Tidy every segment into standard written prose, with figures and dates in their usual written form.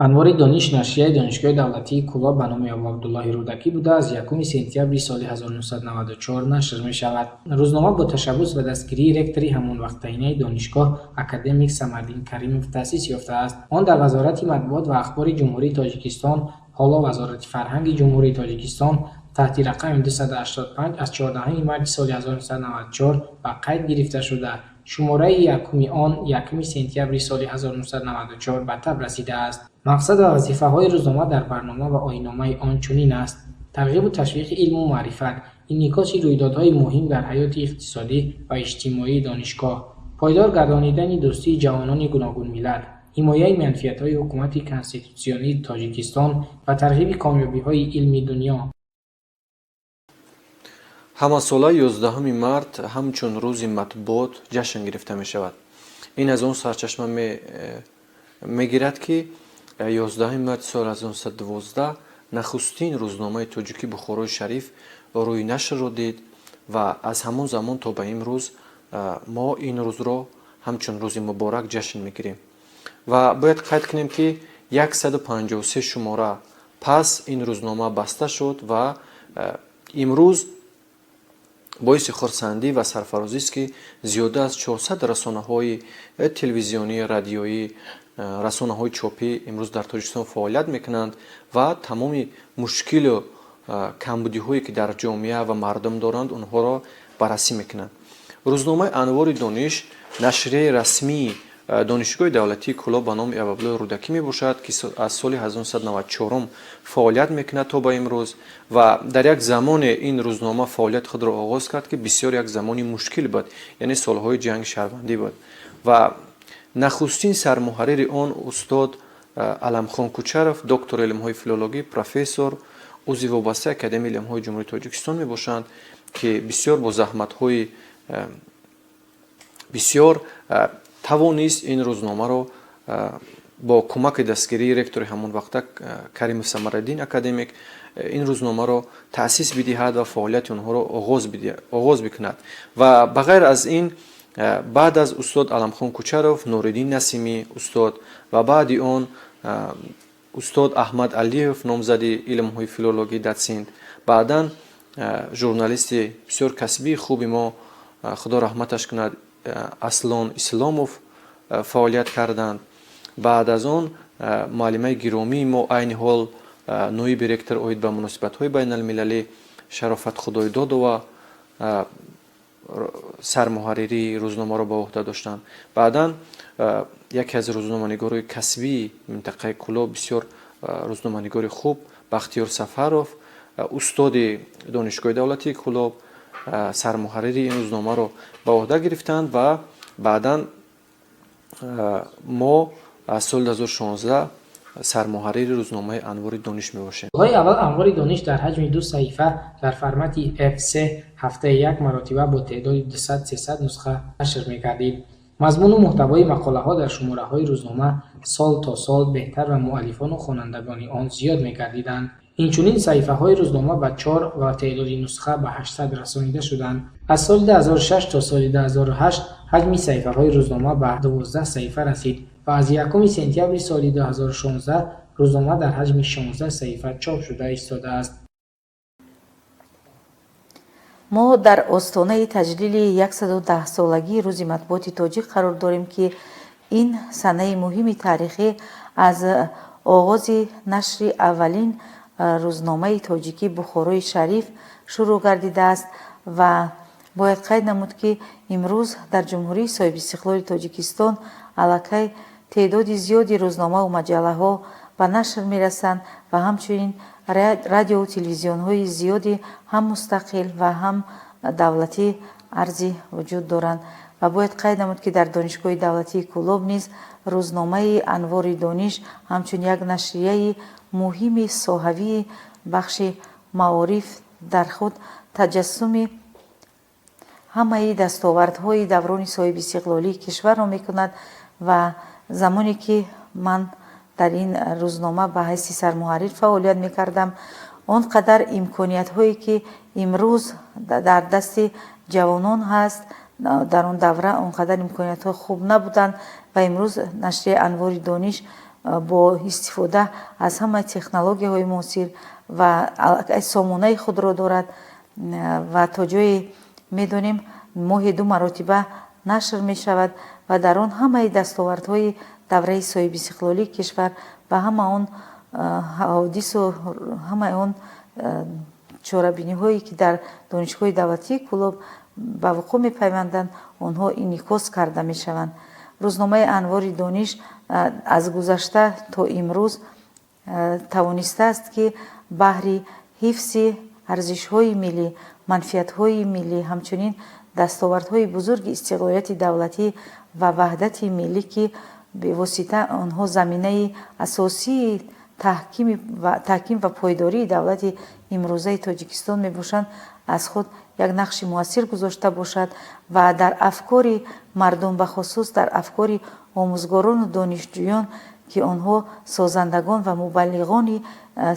анвори дониш нашрияи донишгоҳи давлатии Кӯлоб ба номи Абу Абдуллоҳи Рӯдакӣ буда аз 1 сентябри соли 1994 нашр мешавад. рӯзнома бо ташаббус ва дастгирии ректори ҳамонвақтаинаи донишгоҳ академик Самардин Каримов таъсис ёфтааст. Он дар Вазорати матбуот ва ахбори Ҷумҳурии Тоҷикистон, ҳоло Вазорати фарҳанги Ҷумҳурии Тоҷикистон, таҳти рақами 285 аз 14 марти соли 1994 ба қайд гирифта шуда, шумораи якуми он 1 сентябри соли 1994 ба таб расидааст. мақсад ва вазифаҳои рӯзнома дар барнома ва ойнномаи он чунин аст: тарғибу ташвиқи илму маърифат, инъикоси рӯйдодҳои муҳим дар ҳаёти иқтисодӣ ва иҷтимоии донишгоҳ, пойдор гардонидани дӯстии ҷавонони гуногунмиллат, ҳимояи манфиатҳои ҳукумати конститутсионии Тоҷикистон ва тарғиби комёбиҳои илми дунё. ҳамасола 11 март ҳамчун рӯзи матбуот ҷашн гирифта мешавад. ин аз он сарчашма мегирад ки 11 марти соли 1912 нахустин рӯзномаи тоҷикӣ Бухорои Шариф рӯи нашрро дид ва аз ҳамон замон то ба имрӯз мо ин рӯзро ҳамчун рӯзи муборак ҷашн мегирем. ва бояд қайд кунем ки 153 шумора пас ин рӯзнома баста шуд ва имрӯз боиси хурсандӣ ва сарфарозист ки зиёда аз 400 расонаҳои телевизионӣ, радиоӣ, расонаҳои чопӣ имрӯз дар Тоҷикистон фаъолият мекунанд ва тамоми мушкилу камбудиҳое ки дар ҷомеа ва мардум доранд онҳоро баррасӣ мекунанд. рӯзномаи анвори дониш нашрияи расмии донишгоҳи давлатии Кӯлоб ба номи Абу Абдуллоҳи Рӯдакӣ мебошад ки аз соли 1994 фаъолият мекунад то ба имрӯз ва дар як замоне ин рӯзнома фаъолияти худро оғоз кард ки бисёр як замони мушкил буд, яъне солҳои ҷанги шаҳрвандӣ буд ва нахустин сармуҳаррири он устод Аламхон Кучаров, доктор илмҳои филологӣ, профессор, узви вобастаи Академияи илмҳои Ҷумҳурии Тоҷикистон мебошанд ки бисёр бо заҳматҳои бисёр тавонист ин рӯзномаро бо кӯмаки дастгирии ректори ҳамон вақта Каримов Самардин академик ин рӯзномаро таъсис бидиҳад ва фаъолияти онҳоро оғоз бикунад. ва ба ғайр аз ин баъд аз устод Аламхон Кучаров, Нуриддин Насимӣ устод ва баъди он устод Аҳмад Алиев, номзади илмҳои филологӣ дар Синд, баъдан журналисти бисёр касбии хуби мо, худо раҳматаш кунад, Аслон Исломов фаъолият карданд. баъд аз он муаллимаи гиромии мо айни ҳол ноиби ректор оид ба муносибатҳои байналмилалӣ Шарофат Худойдодова сармуҳарририи рӯзномаро ба уҳда доштанд. баъдан яке аз рӯзноманигорои касбии минтақаи Кӯлоб, бисёр рӯзноманигори хуб, Бахтиёр Сафаров, устоди донишгоҳи давлатии Кӯлоб, сармуҳаррири ин рӯзномаро ба уҳда гирифтанд ва баъдан мо аз соли 2016 сармуҳаррири рӯзномаи анвори дониш мебошем. ҳои аввал анвори дониш дар ҳаҷми 2 саҳифа дар формати F3 ҳафтаи як маротиба бо теъдоди 200-300 нусха нашр мегардид. мазмуну муҳтавои мақолаҳо дар шумораҳои рӯзнома сол то сол беҳтар ва муаллифону хонандагони он зиёд мегардиданд. инчунин саҳифаҳои рӯзнома ба 4 ва теъдоди нусха ба 800 расонида шуданд. аз соли 2006 то соли 2008 ҳаҷми саҳифаҳои рӯзнома ба 12 саҳифа расид ва аз 1 сентябри соли 2016 рӯзнома дар ҳаҷми 16 саҳифа чоп шуда истодааст. мо дар остонаи таҷлили 110-солагии рӯзи матбуоти тоҷик қарор дорем ки ин санаи муҳими таърихӣ аз оғози нашри аввалин рӯзномаи тоҷикӣ Бухорои Шариф шурӯъ гардидааст ва бояд қайд намуд ки имрӯз дар ҷумҳурии соҳибистиқлоли Тоҷикистон аллакай теъдоди зиёди рӯзномаву маҷаллаҳо ба нашр мерасанд ва ҳамчунин радиову телевизионҳои зиёди ҳам мустақил ва ҳам давлатӣ арзи вуҷуд доранд. ва бояд қайд намуд ки дар донишгоҳи давлатии Кӯлоб низ рӯзномаи анвори дониш ҳамчун як нашрияи муҳими соҳавии бахши маориф дар худ таҷассуми ҳамаи дастовардҳои даврони соҳибистиқлолии кишварро мекунад ва замоне ки ман дар ин рӯзнома ба ҳайси сармуҳаррир фаъолият мекардам, он қадар имкониятҳое ки имрӯз дар дасти ҷавонон ҳаст, дар он давра он қадар имкониятҳо хуб набуданд ва имрӯз нашрияи анвори дониш бо истифода аз ҳамаи технологияҳои муосир ва сомонаи худро дорад ва то ҷое медонем моҳе 2 маротиба нашр мешавад ва дар он ҳамаи дастовардҳои давраи соҳибистиқлолии кишвар ва ҳама он ҳаводису ҳамаи он чорабиниҳое ки дар донишгоҳи давлатии Кӯлоб ба вуқӯъ мепайванданд онҳо инъикос карда мешаванд. рӯзномаи анвори дониш аз гузашта то имрӯз тавонистааст ки баҳри ҳифзи арзишҳои миллӣ, манфиатҳои миллӣ, ҳамчунин дастовардҳои бузурги истиқлолияти давлатӣ ва ваҳдати миллӣ ки бевосита онҳо заминаи асосии таҳким ва пойдории давлати имрӯзаи Тоҷикистон мебошанд, аз худ як нақши муассир гузошта бошад ва дар афкори мардум бахусус дар афкори омӯзгорону донишҷӯён ки онҳо созандагон ва мубаллиғони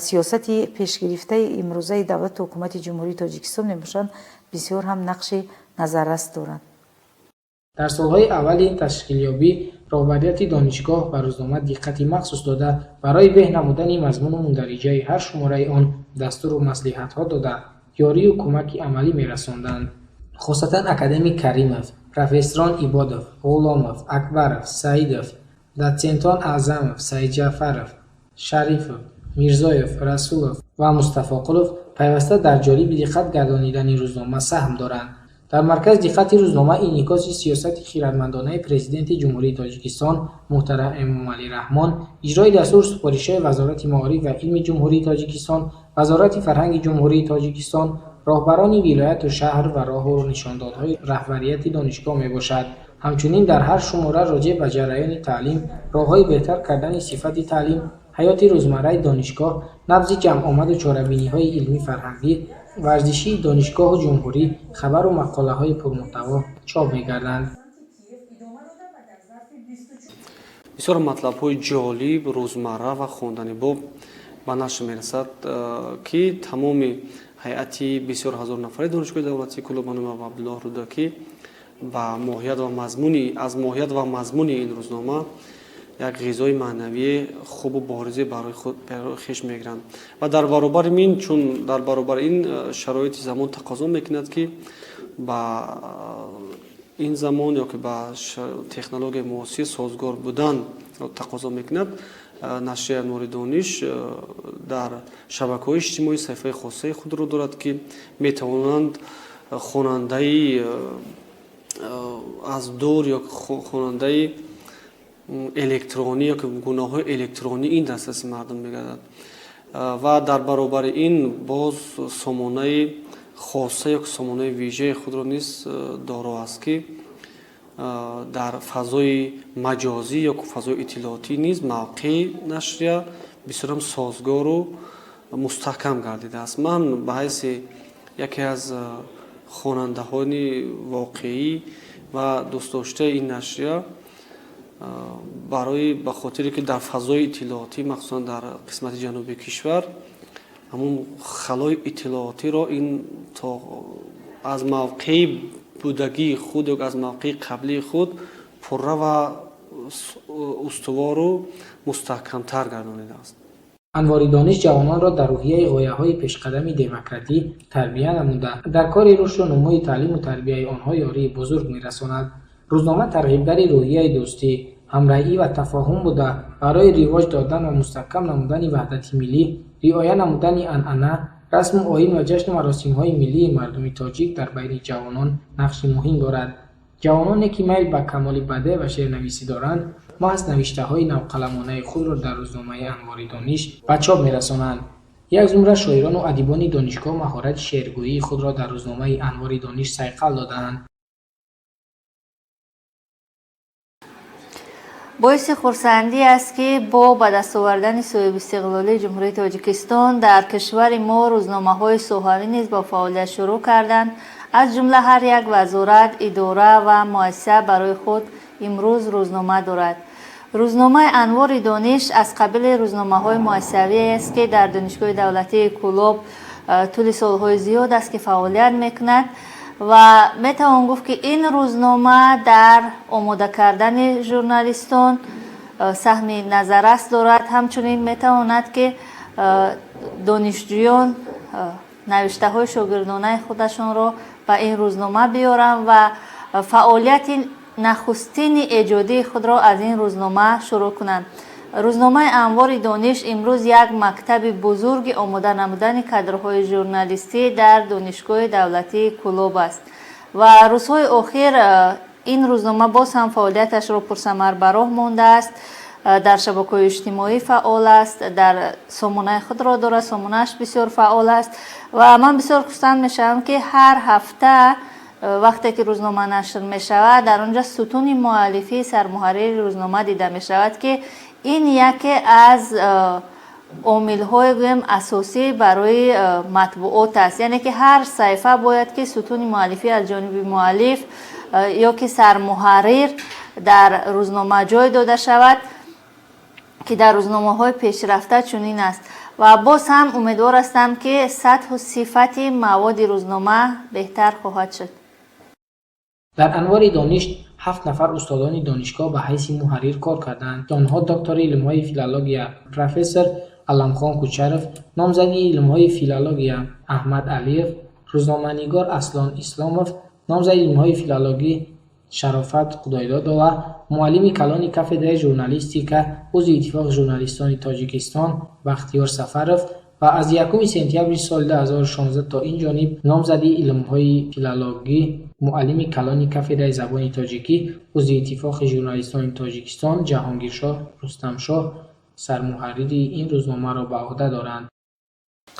сиёсати пешгирифтаи имрӯзаи давлату ҳукумати ҷумҳурии Тоҷикистон мебошанд, бисёр ҳам нақши назаррас дорад. дар солҳои аввали ташкилёбӣ роҳбарияти донишгоҳ ба рӯзнома диққати махсус дода барои беҳ намудани мазмуну мундариҷаи ҳар шумораи он дастуру маслиҳатҳо дода ёрию кӯмаки амалӣ мерасонданд. хосатан академик Каримов, профессорон Ибодов, Ғуломов, Акбаров, Саидов, доцентон Аъзамов, Саидҷаъфаров, Шарифов, Мирзоев, Расулов ва Мустафоқулов пайваста дар ҷолиби диққат гардонидани рӯзнома саҳм доранд. дар маркази диққати рӯзнома инъикоси сиёсати хиратмандонаи президенти ҷумҳурии Тоҷикистон муҳтарам Эмомалӣ Раҳмон, иҷрои дастур супоришҳои Вазорати Маориф ва илми Ҷумҳурии Тоҷикистон, Вазорати фарҳанги Ҷумҳурии Тоҷикистон, роҳбарони вилояту шаҳр ва роҳу нишондодҳои раҳбарияти донишгоҳ мебошад. ҳамчунин дар ҳар шумора роҷеъ ба ҷараёни таълим, роҳҳои беҳтар кардани сифати таълим, ҳаёти рӯзмарраи донишгоҳ, набзи ҷамъомаду чорабиниҳои илмӣ фарҳангӣ, варзишии донишгоҳу ҷумҳурӣ, хабару мақолаҳои пурмуҳтаво чоп мегарданд. бисёр матлабҳои ҷолиб, рӯзмарра ва хондани боб ба нашр мерасад ки тамоми ҳайати бисёр ҳазор нафари донишгоҳи давлатии Кӯлоб ба Абдуллоҳ Рӯдакӣ ба аз моҳият ва мазмуни ин рӯзнома як ғизои маънавии хубу боризӣ барои хеш мегиранд ва дар баробари ин чун дар баробари ин шароити замон тақозо мекунад ки ба ин замон ё ки ба технологияи муосир созгор будан тақозо мекунад, нашри анвори дониш дар шабакаҳои иҷтимоӣ саҳифаи хосаи худро дорад ки метавонанд хонандаи аз дур ё хонандаи электронӣ ё ки гуноҳҳои электронӣ ин дастрасӣ мардум мегардад ва дар баробари ин боз сомонаи хоса ё ки сомонаи вижаи худро низ доро аст ки дар фазои маҷозӣ ё ки фазои иттилоотӣ низ мавқеи нашрия бисёрам созгору мустаҳкам гардидааст. ман ба ҳайси яке аз хонандаҳои воқеӣ ва дӯстдоштаи ин нашрия барои ба хотире ки дар фазои иттилоотӣ махсусан дар қисмати ҷанубии кишвар ҳамун халои иттилоотиро ин то аз мавқеи будагии худ ё аз мавқеи қаблии худ пурра ва устувору мустаҳкамтар гардонидааст. анвори дониш ҷавононро дар рӯҳияи ғояҳои пешқадами демократӣ тарбия намуда дар кори рушду нумӯи таълиму тарбияи онҳо ёрии бузург мерасонад. рӯзнома тарғибгари рӯҳияи дӯстӣ, ҳамраҳӣ ва тафоҳум буда барои ривоҷ додан ва мустаҳкам намудани ваҳдати миллӣ, риоя намудани анъана, расму оин ва ҷашну маросимҳои миллии мардуми тоҷик дар байни ҷавонон нақши муҳим дорад. ҷавононе ки майл ба камоли бадеъ ва шеърнависӣ доранд, маҳз навиштаҳои навқаламонаи худро дар рӯзномаи анвори дониш ба чоп мерасонанд. як зумра шоирону адибони донишгоҳ маҳорати шеъргӯии худро дар рӯзномаи анвори дониш сайқал додаанд. боиси хурсандӣ аст ки бо ба даст овардани соҳибистиқлолии ҷумҳурии Тоҷикистон дар кишвари мо рӯзномаҳои соҳавӣ низ ба фаъолият шурӯъ карданд. аз ҷумла ҳар як вазорат, идора ва муассиса барои худ имрӯз рӯзнома дорад. рӯзномаи анвори дониш аз қабили рӯзномаҳои муассисавие аст ки дар донишгоҳи давлатии Кӯлоб тӯли солҳои зиёд аст ки фаъолият мекунад ва метавон гуфт ки ин рӯзнома дар омода кардани журналистон سهم نظررس دارد. همچنین میتواند که دانشجویان نوشته های شاگردانه خودشان را به این روزنامه بیارند و فعالیت نخستین ایجادی خود را از این روزنامه شروع کنند. روزنامه انوار دانش امروز یک مکتب بزرگ آماده نمودن کادرهای ژورنالیستی در دانشگاه دولتی کلوب است و روزهای اخیر این روزنامه باز هم فعالیتش را پرثمر به راه مانده است. در شبکه‌های اجتماعی فعال است، در سامانه خود را دارد، سامانه‌اش بسیار فعال است و من بسیار خرسند میشم که هر هفته وقتی که روزنامه نشر می شود در آنجا ستون مؤلفی سرمحرر روزنامه دیده می شود که این یکی از عامل‌های گویم اساسی برای مطبوعات است. یعنی که هر صفحه باید که ستون مؤلفی از جانب مؤلف یا که سرمحرر در روزنامه جای داده شود که در روزنامه‌های پیشرفته چنین است و باز هم امیدوار هستم که سطح و صفت مواد روزنامه بهتر خواهد شد. در انوار دانش 7 نفر استادان دانشگاه به حیث محرر کار کردند که آنها دکتر علم‌های فیلولوژی پروفسور علمخان کوچرف، نامزدی علم‌های فیلولوژی احمد علیف، روزنامه‌نگار اصلان اسلاموف، نامزد علم‌های فیلولوژی شرافت خدایداد و معلم کلان کافدرای ژورنالیستیکا عضو اتفاق ژورنالیستان تاجیکستان بختیار سفرов و از 1 سپتامبر سال 2016 تا این جانب نامزدی علم‌های فیلولوژی معلم کلان کافدرای زبان تاجیکی عضو اتفاق ژورنالیستان تاجیکستان جهانگیرشاه رستمشاه سرمحرر این روزنامه را به عهده دارند.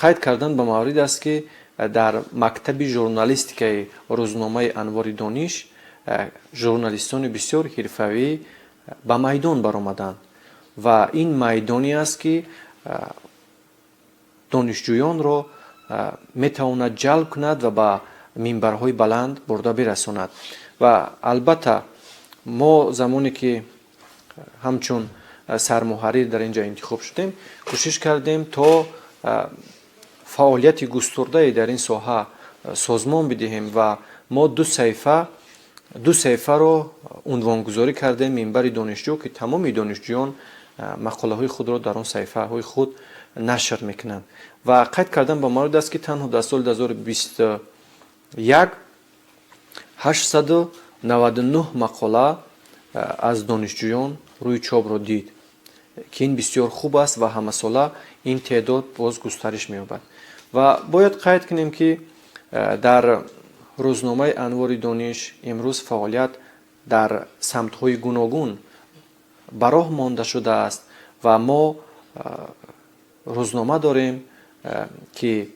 قید کردن به مورد است که در مکتب ژورنالیستیکای روزنامه انوار دانش ژورنالیستان بسیار حرفه‌ای به میدان برآمدند و این میدانی است که دانشجویان را میتواند جلب کند و به منبرهای بلند برده برساند و البته ما زمانی که همچون سرمحرر در اینجا انتخاب شدیم کوشش کردیم تا فعالیت گسترده در این ساحه سازمان بدهیم و ما دو صفحه را عنوان گذاری کردیم منبر دانشجو که تمام دانشجویان مقاله های خود را در آن صفحه های خود نشر میکنند و قید کردن به مورد است که تنها در سال 2021 899 مقاله از دانشجویان روی چاپ را دید که این بسیار خوب است و همه ساله این تعداد باز گسترش می‌یابد و باید قید کنیم که در روزنامه انوار دانش امروز فعالیت در سمت‌های گوناگون به راه مانده شده است و ما روزنامه داریم که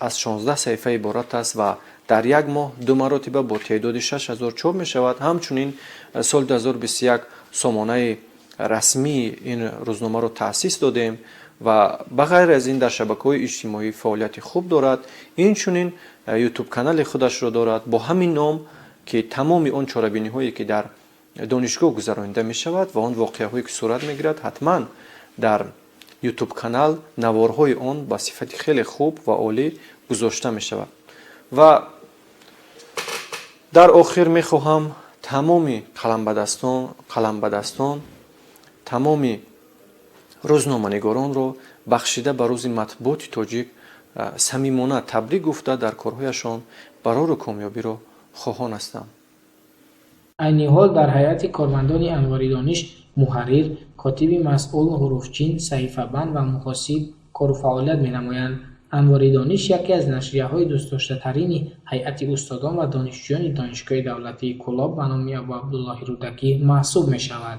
از 16 صفحه عبارت است و در یک ماه 2 مرتبه با تعداد 6000 چاپ می شود. همچنین سال 2021 سامانه رسمی این روزنامه را تأسیس دادیم و بغیر از این در شبکه‌های اجتماعی فعالیت خوب دارد. این چنین یوتیوب کانال خودش را دارد با همین نام که تمام اون چاره‌بینی‌هایی که در دانشگاه گذرانده می شود و آن واقعه‌هایی که صورت می‌گیرد حتما در یوتیوب کانال نوارهای آن با صفت خیلی خوب و عالی گذاشته می شود. و در آخر می خواهم تمام قلم به دستان تمام روزنامه‌نگاران را بخشیده به روز مطبوعات تاجیک صمیمانه تبریک گفته در کارهایشان برای کامیابی را خواهان هستم. عین حال در هیئت کارمندان انوار دانش محرر، کاتب مسئول، حروفچین، صحیفه‌بند و محاسب کار و فعالیت می‌نمایند. انوار دانش یکی از نشریه‌های دوست داشته‌ترین هیئت استادان و دانشجویان دانشگاه دولتی کلاب به نام ابو عبدالله رودکی محسوب می‌شود.